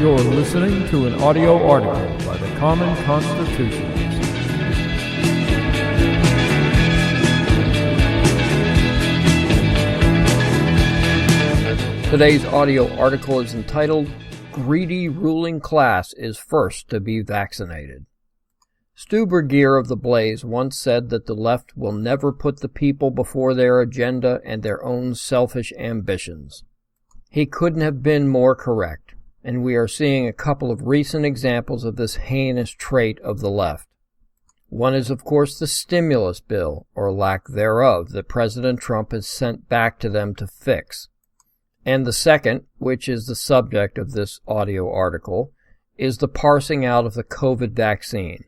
You're listening to an audio article by the Common Constitutionalist. Today's audio article is entitled, Greedy Ruling Class is First to be Vaccinated. Stu Burguiere of The Blaze once said that the left will never put the people before their agenda and their own selfish ambitions. He couldn't have been more correct, and we are seeing a couple of recent examples of this heinous trait of the left. One is, of course, the stimulus bill, or lack thereof, that President Trump has sent back to them to fix. And the second, which is the subject of this audio article, is the parsing out of the COVID vaccine.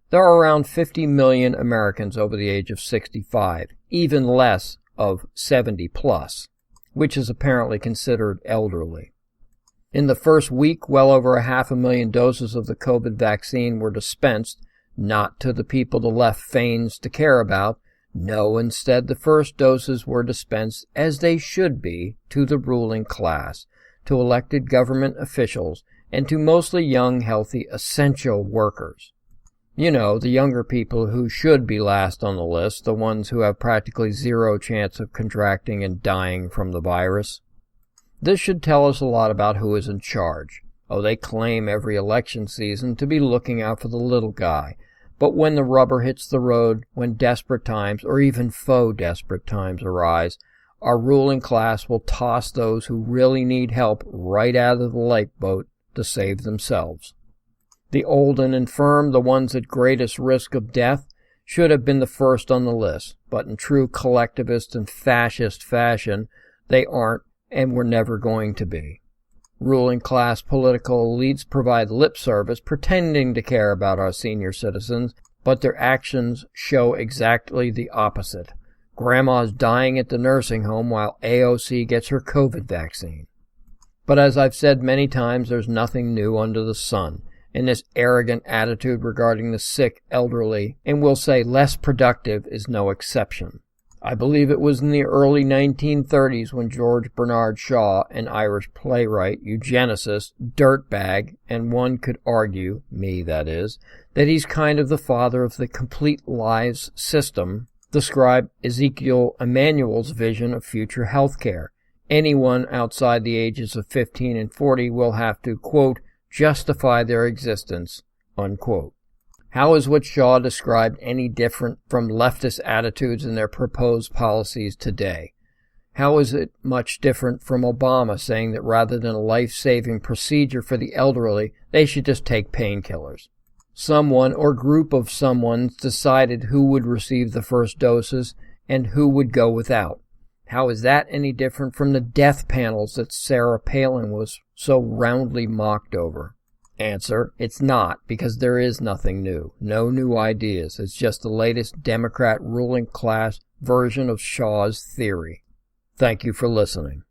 There are around 50 million Americans over the age of 65, even less of 70 plus, which is apparently considered elderly. In the first week, well over 500,000 doses of the COVID vaccine were dispensed, not to the people the left feigns to care about. No, instead the first doses were dispensed, as they should be, to the ruling class, to elected government officials, and to mostly young, healthy, essential workers. You know, the younger people who should be last on the list, the ones who have practically zero chance of contracting and dying from the virus. This should tell us a lot about who is in charge. Oh, they claim every election season to be looking out for the little guy. But when the rubber hits the road, when desperate times, or even faux desperate times arise, our ruling class will toss those who really need help right out of the lifeboat to save themselves. The old and infirm, the ones at greatest risk of death, should have been the first on the list, but in true collectivist and fascist fashion, they aren't and were never going to be. Ruling class political elites provide lip service, pretending to care about our senior citizens, but their actions show exactly the opposite. Grandma's dying at the nursing home while AOC gets her COVID vaccine. But as I've said many times, there's nothing new under the sun, and this arrogant attitude regarding the sick, elderly, and we'll say less productive, is no exception. I believe it was in the early 1930s when George Bernard Shaw, an Irish playwright, eugenicist, dirtbag, and one could argue, me that is, that he's kind of the father of the complete lies system, described Ezekiel Emanuel's vision of future health care. Anyone outside the ages of 15 and 40 will have to, quote, justify their existence, unquote. How is what Shaw described any different from leftist attitudes in their proposed policies today? How is it much different from Obama saying that rather than a life-saving procedure for the elderly, they should just take painkillers? Someone or group of someones decided who would receive the first doses and who would go without. How is that any different from the death panels that Sarah Palin was so roundly mocked over? Answer, it's not, because there is nothing new. No new ideas. It's just the latest Democrat ruling class version of Shaw's theory. Thank you for listening.